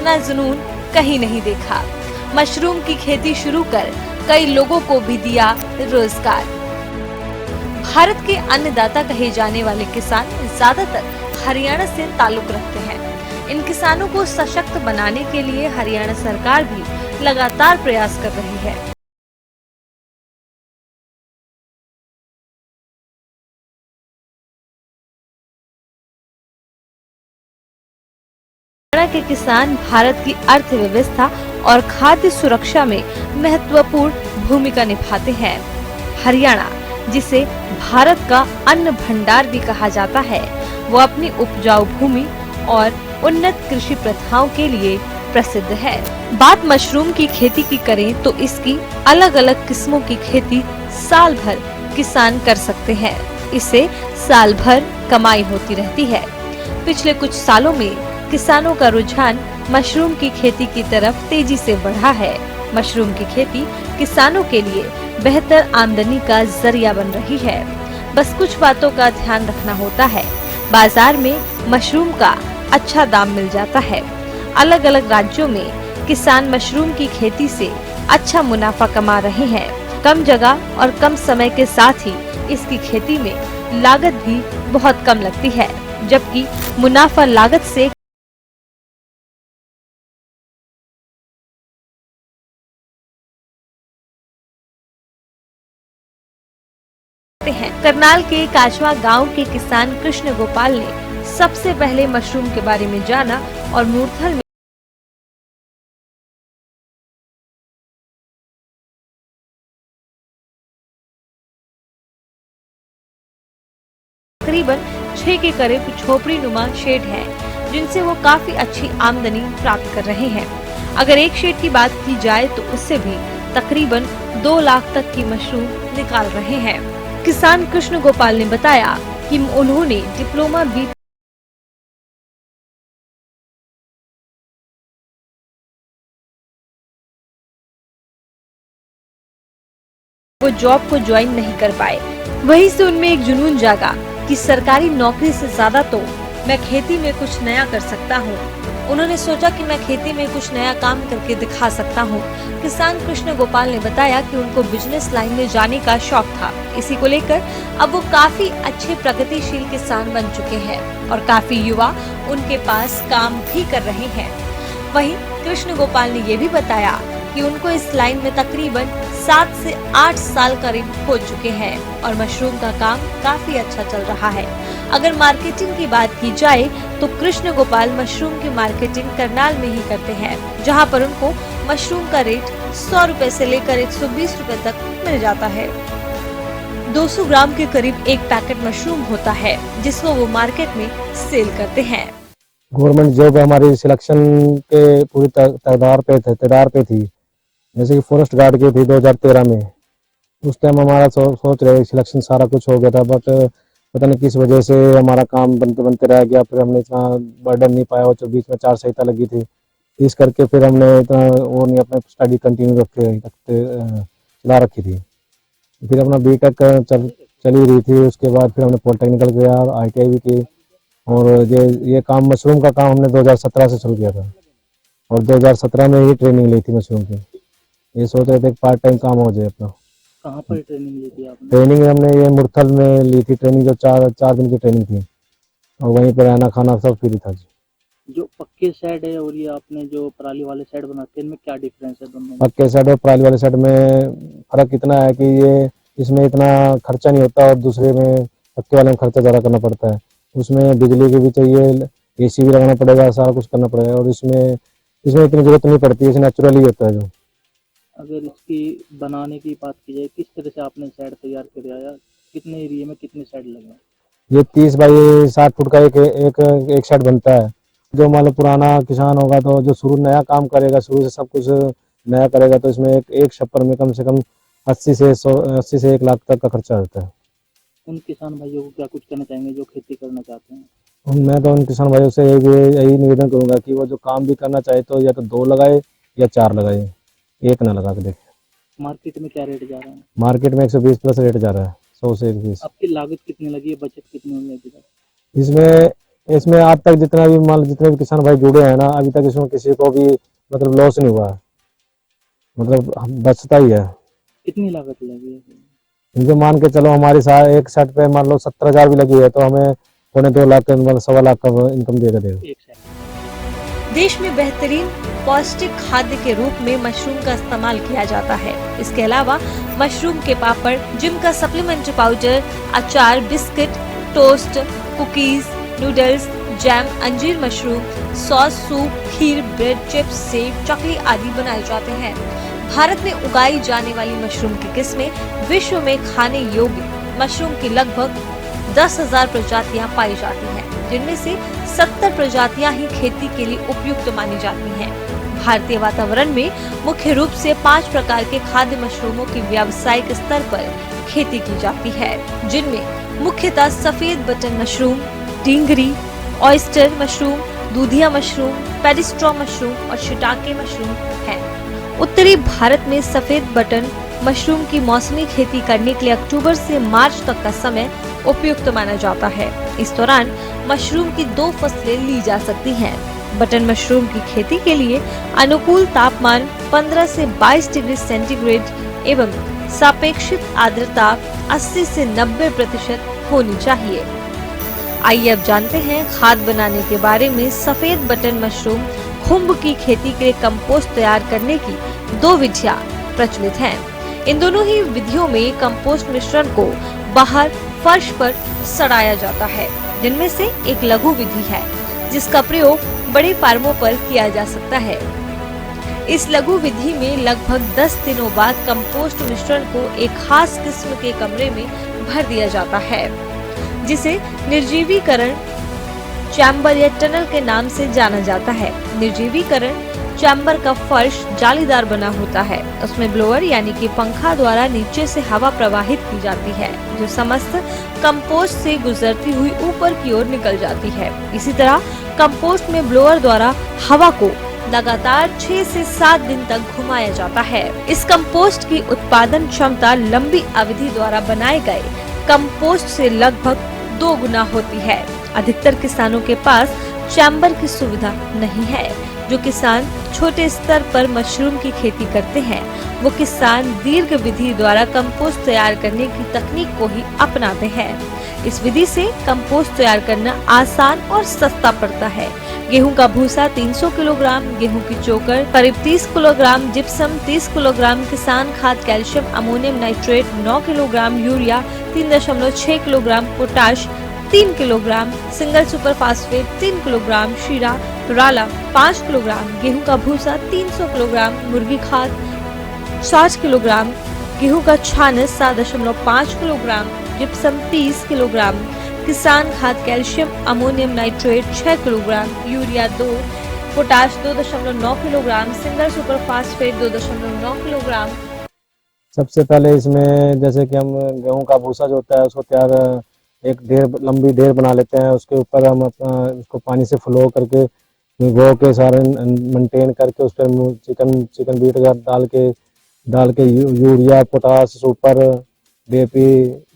इतना जुनून कहीं नहीं देखा। मशरूम की खेती शुरू कर कई लोगों को भी दिया रोजगार। भारत के अन्नदाता कहे जाने वाले किसान ज्यादातर हरियाणा से ताल्लुक रखते हैं। इन किसानों को सशक्त बनाने के लिए हरियाणा सरकार भी लगातार प्रयास कर रही है। हरियाणा के किसान भारत की अर्थव्यवस्था और खाद्य सुरक्षा में महत्वपूर्ण भूमिका निभाते हैं। हरियाणा, जिसे भारत का अन्न भंडार भी कहा जाता है, वो अपनी उपजाऊ भूमि और उन्नत कृषि प्रथाओं के लिए प्रसिद्ध है। बात मशरूम की खेती की करें तो इसकी अलग अलग किस्मों की खेती साल भर किसान कर सकते हैं। इससे साल भर कमाई होती रहती है। पिछले कुछ सालों में किसानों का रुझान मशरूम की खेती की तरफ तेजी से बढ़ा है। मशरूम की खेती किसानों के लिए बेहतर आमदनी का जरिया बन रही है। बस कुछ बातों का ध्यान रखना होता है। बाजार में मशरूम का अच्छा दाम मिल जाता है। अलग अलग राज्यों में किसान मशरूम की खेती से अच्छा मुनाफा कमा रहे हैं। कम जगह और कम समय के साथ ही इसकी खेती में लागत भी बहुत कम लगती है, जबकि मुनाफा लागत से हैं। करनाल के काचवा गांव के किसान कृष्ण गोपाल ने सबसे पहले मशरूम के बारे में जाना और मूर्थल में तकरीबन 6 के करीब झोपड़ी नुमा शेड है, जिनसे वो काफी अच्छी आमदनी प्राप्त कर रहे हैं। अगर एक शेड की बात की जाए तो उससे भी तकरीबन 2 लाख तक की मशरूम निकाल रहे हैं। किसान कृष्ण गोपाल ने बताया कि उन्होंने डिप्लोमा बी वो जॉब को ज्वाइन नहीं कर पाए। वहीं से उनमें एक जुनून जागा कि सरकारी नौकरी से ज्यादा तो मैं खेती में कुछ नया कर सकता हूँ। उन्होंने सोचा कि मैं खेती में कुछ नया काम करके दिखा सकता हूँ। किसान कृष्ण गोपाल ने बताया कि उनको बिजनेस लाइन में जाने का शौक था। इसी को लेकर अब वो काफी अच्छे प्रगतिशील किसान बन चुके हैं और काफी युवा उनके पास काम भी कर रहे हैं। वहीं कृष्ण गोपाल ने ये भी बताया कि उनको इस लाइन में तकरीबन 7 से 8 साल करीब हो चुके हैं और मशरूम का काम काफी अच्छा चल रहा है। अगर मार्केटिंग की बात की जाए तो कृष्ण गोपाल मशरूम की मार्केटिंग करनाल में ही करते हैं, जहां पर उनको मशरूम का रेट 100 रुपए से लेकर 120 रुपए तक मिल जाता है। 200 ग्राम के करीब एक पैकेट मशरूम होता है, जिसको वो मार्केट में सेल करते हैं। गवर्नमेंट जॉब हमारी सिलेक्शन के पूरी तैयार पे थी। जैसे कि फॉरेस्ट गार्ड की थी 2013 में। उस टाइम हमारा सोच रहे सिलेक्शन सारा कुछ हो गया था, बट पता नहीं किस वजह से हमारा काम बनते बनते रह गया। फिर हमने इतना बर्डन नहीं पाया, और बीच में 4 संहिता लगी थी, इस करके फिर हमने इतना वो नहीं, अपने स्टडी कंटिन्यू रखते चला रखी थी। फिर अपना बीटेक चली रही थी। उसके बाद फिर हमने पॉलिटेक्निकल किया, ITI भी की। और ये काम मशरूम का काम हमने 2017 से शुरू किया था, और 2017 में ही ट्रेनिंग ली थी मशरूम की। ये सोच रहे थे पार्ट टाइम काम हो जाए अपना। कहाँ पर ट्रेनिंग ली थी आपने? ट्रेनिंग हमने ये मुरथल में ली थी ट्रेनिंग, जो 4 दिन की ट्रेनिंग थी, और वहीं पर रहना खाना सब फ्री था जी। जो पक्के शेड है और ये आपने जो पराली वाले शेड बनाते हैं, इनमें क्या डिफरेंस है दोनों में? पक्के साइड और पराली वाले साइड में फर्क इतना है कि ये इसमें इतना खर्चा नहीं होता, और दूसरे में पक्के वाले में खर्चा ज़्यादा करना पड़ता है। उसमें बिजली की भी चाहिए, AC भी लगाना पड़ेगा, सारा कुछ करना पड़ेगा। और इसमें इसमें इतनी जरूरत नहीं पड़ती है, इसे नेचुरली होता है जो। अगर इसकी बनाने की बात की जाए, किस तरह से आपने शेड तैयार किया या कितने एरिया में कितने शेड लगे? ये 30 बाई 60 फुट का एक शेड बनता है। जो मान लो पुराना किसान होगा, तो जो शुरू नया काम करेगा, शुरू से सब कुछ नया करेगा, तो इसमें एक छप्पर में कम से कम 80 से 1 लाख तक का खर्चा होता है। उन किसान भाइयों को क्या कुछ कहना चाहेंगे जो खेती करना चाहते हैं? और मैं तो उन किसान भाइयों से यही निवेदन करूंगा कि वो जो काम भी करना चाहे तो या तो 2 लगाए या 4 लगाए, एक ना लगा के देखे। मार्केट में क्या रेट जा रहा है? मार्केट में 120 प्लस रेट जा रहा है, 100 से 120। आपकी लागत कितनी लगी है, बचत कितनी होगी अभी तक? इसमें इसमें आज तक जितना भी मान जितने भी किसान भाई जुड़े हैं ना, अभी तक इसमें किसी को भी मतलब लॉस नहीं हुआ, मतलब बचता ही है। कितनी लागत लगी है? जो मान के चलो हमारी एक सेट पे मान लो 70,000 भी लगी है तो हमें 2.5 लाख मतलब 1.25 लाख का इनकम देगा। एक सेकंड। देश में बेहतरीन पौष्टिक खाद्य के रूप में मशरूम का इस्तेमाल किया जाता है। इसके अलावा मशरूम के पापड़, जिम का सप्लीमेंट्री पाउडर, अचार, biscuit, toast, cookies, noodles, jam, अंजीर मशरूम, सॉस, सूप, खीर, ब्रेड, चिप्स, सेब, चकली आदि बनाए जाते हैं। भारत में उगाई जाने वाली मशरूम की किस्में विश्व में खाने योग्य मशरूम की लगभग 10,000 प्रजातियां पाई जाती हैं, जिनमें से 70 प्रजातियां ही खेती के लिए उपयुक्त मानी जाती हैं। भारतीय वातावरण में मुख्य रूप से 5 प्रकार के खाद्य मशरूमों की व्यावसायिक स्तर पर खेती की जाती है, जिनमें मुख्यतः सफेद बटन मशरूम, ढींगरी, ऑयस्टर मशरूम, दूधिया मशरूम, पेरिस्ट्रॉ मशरूम और शिटाके मशरूम हैं। उत्तरी भारत में सफेद बटन मशरूम की मौसमी खेती करने के लिए अक्टूबर से मार्च तक का समय उपयुक्त माना जाता है। इस दौरान मशरूम की 2 फसलें ली जा सकती हैं। बटन मशरूम की खेती के लिए अनुकूल तापमान 15 से 22 डिग्री सेंटीग्रेड एवं सापेक्षिक आर्द्रता 80 से 90% होनी चाहिए। आइए अब जानते हैं खाद बनाने के बारे में। सफेद बटन मशरूम खुम्ब की खेती के लिए कंपोस्ट तैयार करने की 2 विधियां प्रचलित हैं। इन दोनों ही विधियों में कंपोस्ट मिश्रण को बाहर फर्श पर सड़ाया जाता है, जिनमें से एक लघु विधि है जिसका प्रयोग बड़े फार्मों पर किया जा सकता है। इस लघु विधि में लगभग 10 दिनों बाद कंपोस्ट मिश्रण को एक खास किस्म के कमरे में भर दिया जाता है, जिसे निर्जीवीकरण चैम्बर या टनल के नाम से जाना जाता है। निर्जीवीकरण चैम्बर का फर्श जालीदार बना होता है। उसमें ब्लोअर यानी कि पंखा द्वारा नीचे से हवा प्रवाहित की जाती है, जो समस्त कंपोस्ट से गुजरती हुई ऊपर की ओर निकल जाती है। इसी तरह कंपोस्ट में ब्लोअर द्वारा हवा को लगातार 6 से 7 दिन तक घुमाया जाता है। इस कंपोस्ट की उत्पादन क्षमता लंबी अवधि द्वारा बनाए गए कंपोस्ट से लगभग 2 गुना होती है। अधिकतर किसानों के पास चैम्बर की सुविधा नहीं है। जो किसान छोटे स्तर पर मशरूम की खेती करते हैं, वो किसान दीर्घ विधि द्वारा कंपोस्ट तैयार करने की तकनीक को ही अपनाते हैं। इस विधि से कंपोस्ट तैयार करना आसान और सस्ता पड़ता है। गेहूं का भूसा 300 किलोग्राम, गेहूं की चोकर करीब 30 किलोग्राम, जिप्सम 30 किलोग्राम, किसान खाद calcium ammonium nitrate 9 kilogram, urea 3.6 kilogram, potash 3 kilogram, single super phosphate 3 kilogram, शीरा राला 5 किलोग्राम, गेहूं का भूसा 300 किलोग्राम, मुर्गी खाद 60 किलोग्राम, गेहूं का छानस 7.5 किलोग्राम, जिप्सम 30 किलोग्राम, किसान खाद calcium ammonium nitrate 6 kilogram, urea 2, potash 2.9 kilogram, single super phosphate 2.9 kilogram. सबसे पहले इसमें जैसे कि हम गेहूं का भूसा जो होता है उसको तैयार एक लंबी ढेर बना लेते हैं। उसके ऊपर हम उसको पानी से फ्लो करके भिगो के सारे मेंटेन करके उस पर चिकन बीट डाल के यूरिया, पोटाश, सुपर, डीएपी,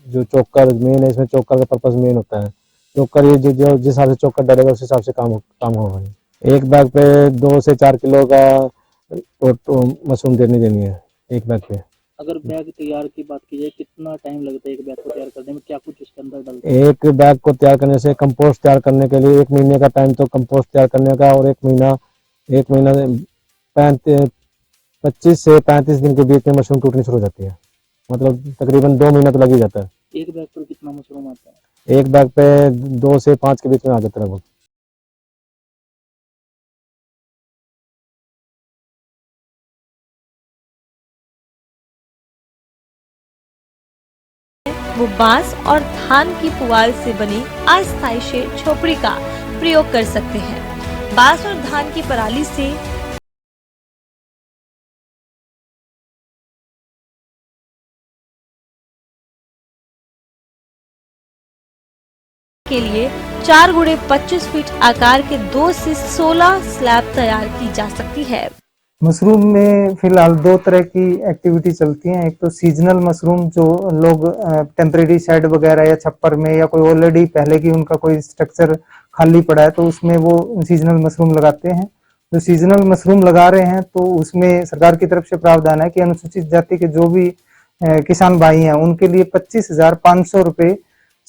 जो चोकर मेन है, इसमें चोकर का पर्पस मेन होता है। चोकर ये जो जिस हिसाब से चोकर डालेगा उस हिसाब से काम होगा। एक बैग पे 2 से 4 किलो का मशरूम देनी है एक बैग पे। अगर बैग तैयार की बात की जाए, कितना टाइम लगता है एक बैग को तैयार करने में? क्या कुछ इसके अंदर डलता है? एक बैग को तैयार करने से कंपोस्ट तैयार करने के लिए 1 महीने का टाइम तो कंपोस्ट तैयार करने का, और 1 महीना 25 से 35 दिन के बीच में मशरूम टूटनी शुरू हो जाती है। मतलब तकरीबन 2 महीना तो लग ही जाता है। एक बैग पर कितना मशरूम आता है? एक बैग पे 2 से 5 के बीच में आ जाता है लगभग। वो बांस और धान की पुआल से बनी अस्थायी शेड झोपड़ी का प्रयोग कर सकते हैं। बांस और धान की पराली से के लिए 4 गुणे 25 फीट आकार के 2 से 16 स्लैब तैयार की जा सकती है। मशरूम में फिलहाल 2 तरह की एक्टिविटी चलती हैं। एक तो सीजनल मशरूम, जो लोग टेम्परेरी शेड वगैरह या छप्पर में या कोई ऑलरेडी पहले की उनका कोई स्ट्रक्चर खाली पड़ा है तो उसमें वो सीजनल मशरूम लगाते हैं। जो सीजनल मशरूम लगा रहे हैं तो उसमें सरकार की तरफ से प्रावधान है कि अनुसूचित जाति के जो भी किसान भाई हैं उनके लिए 25,500 रुपए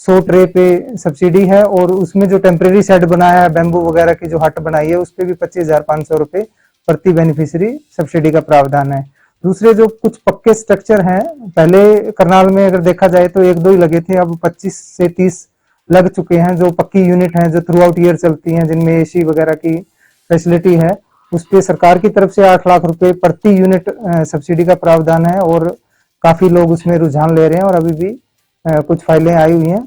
100 ट्रे पे सब्सिडी है, और उसमें जो टेम्परेरी शेड बनाया है, बैम्बू वगैरह की जो हट बनाई है, उस पे भी 25,500 रुपए प्रति बेनिफिशियरी सब्सिडी का प्रावधान है। दूसरे जो कुछ पक्के स्ट्रक्चर हैं, पहले करनाल में अगर देखा जाए तो 1-2 ही लगे थे, अब 25 से 30 लग चुके हैं जो पक्की यूनिट हैं जो थ्रू आउट ईयर चलती हैं, जिनमें एसी वगैरह की फैसिलिटी है। उस पे सरकार की तरफ से 8 लाख रुपए प्रति यूनिट सब्सिडी का प्रावधान है, और काफी लोग उसमें रुझान ले रहे हैं, और अभी भी कुछ फाइलें आई हुई हैं,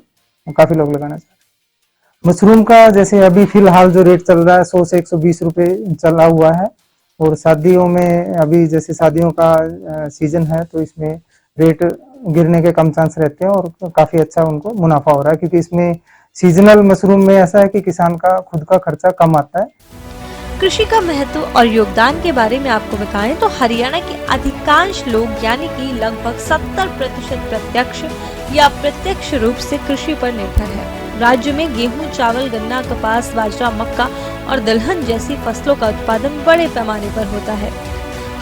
काफी लोग लगाना चाह रहे हैं। मशरूम का जैसे अभी फिलहाल जो रेट चल रहा है 100 से 120 रुपए चला हुआ है, और शादियों में अभी जैसे शादियों का सीजन है तो इसमें रेट गिरने के कम चांस रहते हैं, और काफी अच्छा उनको मुनाफा हो रहा है, क्योंकि इसमें सीजनल मशरूम में ऐसा है कि किसान का खुद का खर्चा कम आता है। कृषि का महत्व और योगदान के बारे में आपको बताएं तो हरियाणा के अधिकांश लोग यानी कि लगभग 70% प्रत्यक्ष या अप्रत्यक्ष रूप से कृषि पर निर्भर है। राज्य में गेहूं, चावल, गन्ना, कपास, बाजरा, मक्का और दलहन जैसी फसलों का उत्पादन बड़े पैमाने पर होता है।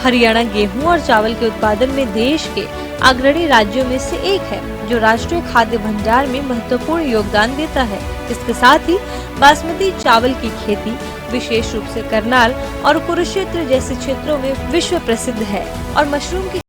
हरियाणा गेहूं और चावल के उत्पादन में देश के अग्रणी राज्यों में से एक है, जो राष्ट्रीय खाद्य भंडार में महत्वपूर्ण योगदान देता है। इसके साथ ही बासमती चावल की खेती विशेष रूप से करनाल और कुरुक्षेत्र जैसे क्षेत्रों में विश्व प्रसिद्ध है, और मशरूम की